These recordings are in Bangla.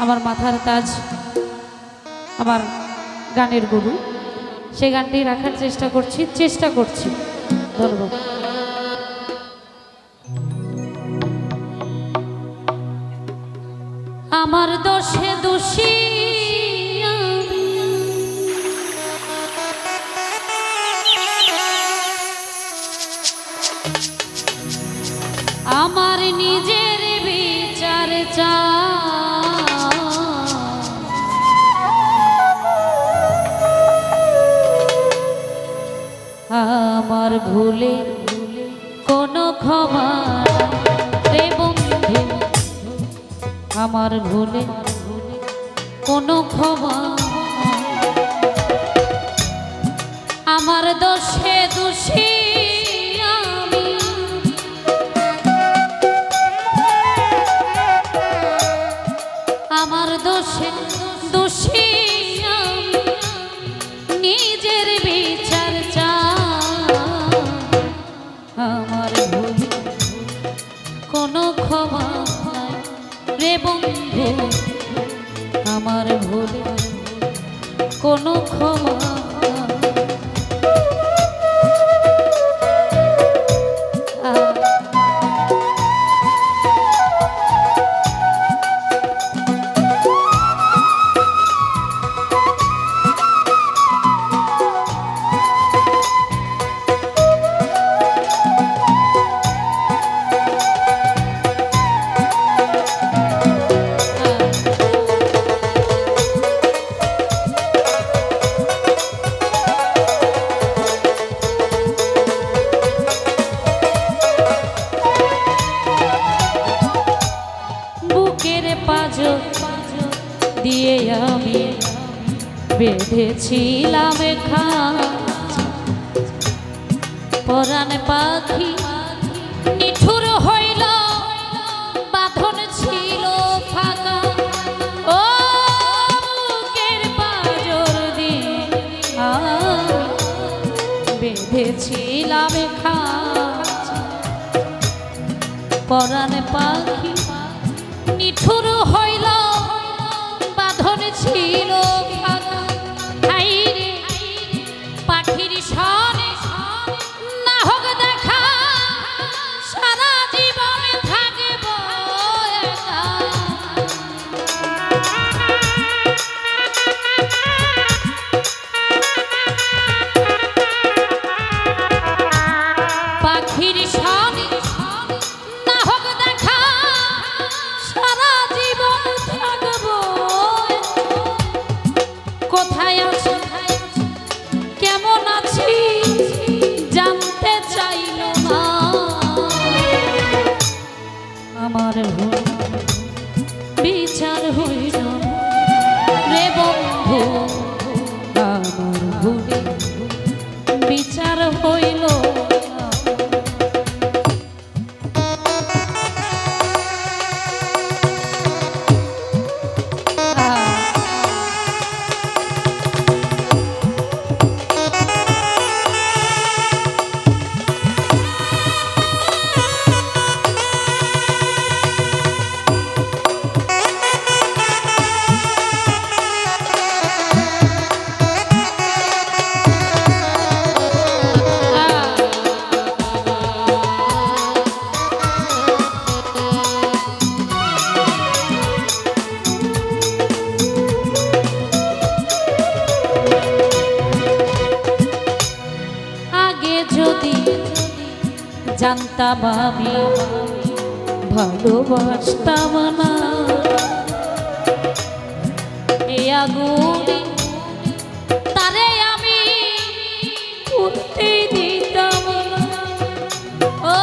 আমার মাথার তাজ, আমার গানের গুরু, সেই গানটি রাখার চেষ্টা করছি। ধন্যবাদ। আমার দোষে দোষী আমার নিজের বিচার আমার ভুলে কোনো ক্ষমা রে বন্ধু, আমার ভুলে কোনো ক্ষমা, আমার দোষে দোষী আমি, আমার দোষে দোষী আমি নিজের বিচার আমার ভুলে কোনো ক্ষমা নাই রে বন্ধু, আমার ভুলে কোনো ক্ষমা। দিয়ে আমি বেঁধেছিলাম পরাণ পাখি নিঠুর হইল, বাঁধন ছিল ফাঁকা, ও বুকের পাঁজর দিয়ে বেঁধেছিলাম পরাণ পাখি নিঠুর হইল, বাঁধন ছিল পাখির সনে না হোক দেখা, সারা জীবনে থাকব পাখির সনে না হোক দেখা, সারা জীবন থাকব। কোথায় আছি কেমন আছি জানতে চাইল না, আমার ভুল বিচার হইল রে বন্ধু, আমার ভুলে বিচার হইল। জানতাম আমি ভালোবাসতাম না, এই আগুনে তারে আমি উঠতে দিতাম না, ও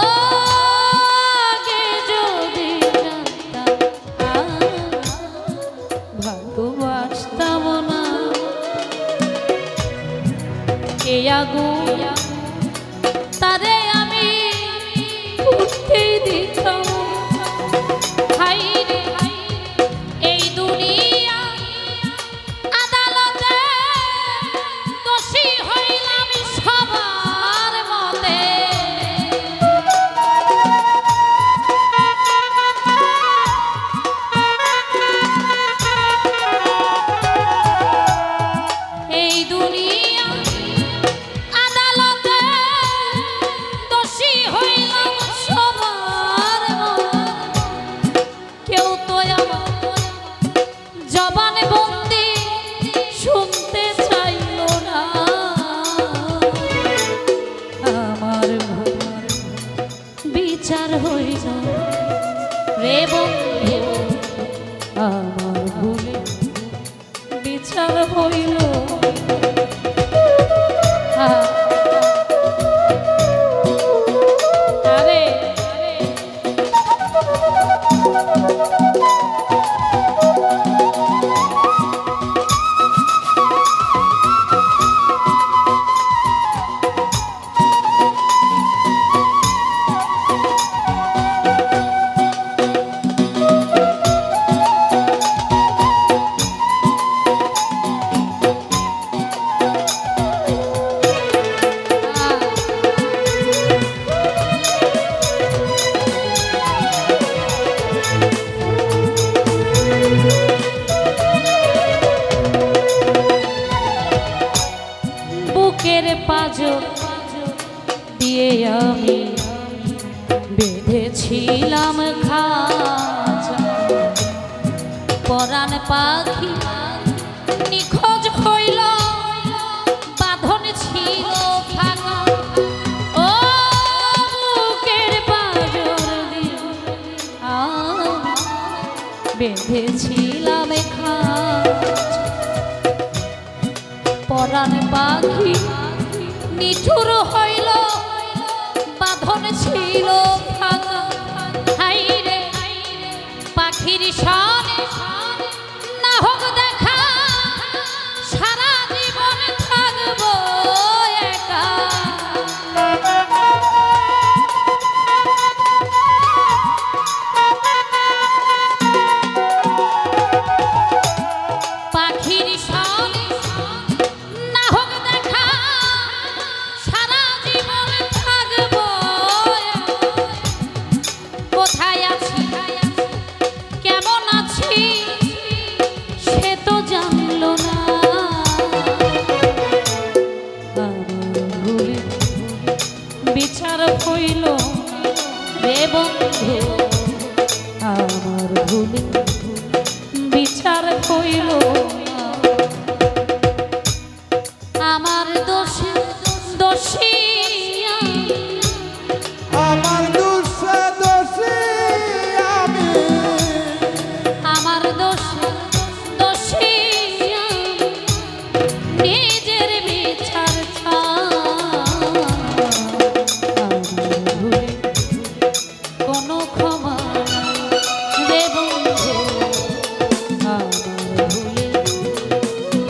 আগে যদি জানতাম ভালোবাসতাম না, এই আগুনে তারে আমি উঠতে দিতাম। হাইরে এই দুনিয়া আদালতে দোষী হইলাম সবার মতে, আমার ভুলে বিচার হইল আরে পাঁজর দিয়ে আমি বেঁধেছিলাম খাঁচা পরাণ পাখি নিখোঁজ হইল বাঁধন ছিল ফাঁকা ও বুকের পাঁজর দিয়ে আমি বেঁধেছিলাম খাঁচা পরাণ পাখি নিঠুর হইল বাঁধন ছিল ফাঁকা হাইরে পাখির সনে না হোক দেখা সারা জীবন থাকবো একা পাখির সনে না হোক দেখা সারা জীবন থাকবো কোথায় আছি কেমন আছি সে তো জানলো না আমার ভুলে বিচার হইল রে বন্ধু আমার ভুলে বিচার হইল আমার দোষে দোষী আমার দোষে দোষী আমি আমার দোষে দোষী নিজের বিচার আমার ভুলে কোনো ক্ষমা রে বন্ধু আমার ভুলে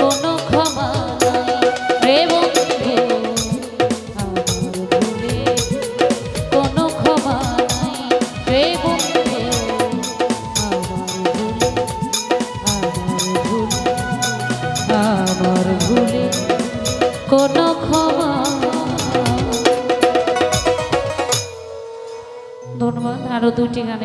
কোনো ক্ষমা রে বন্ধু আমার ভুলে কোনো ক্ষমা নাই রে বন্ধু আমার ভুলে কোনো ক্ষমা। ধন্যবাদ। আরো দুটি গানের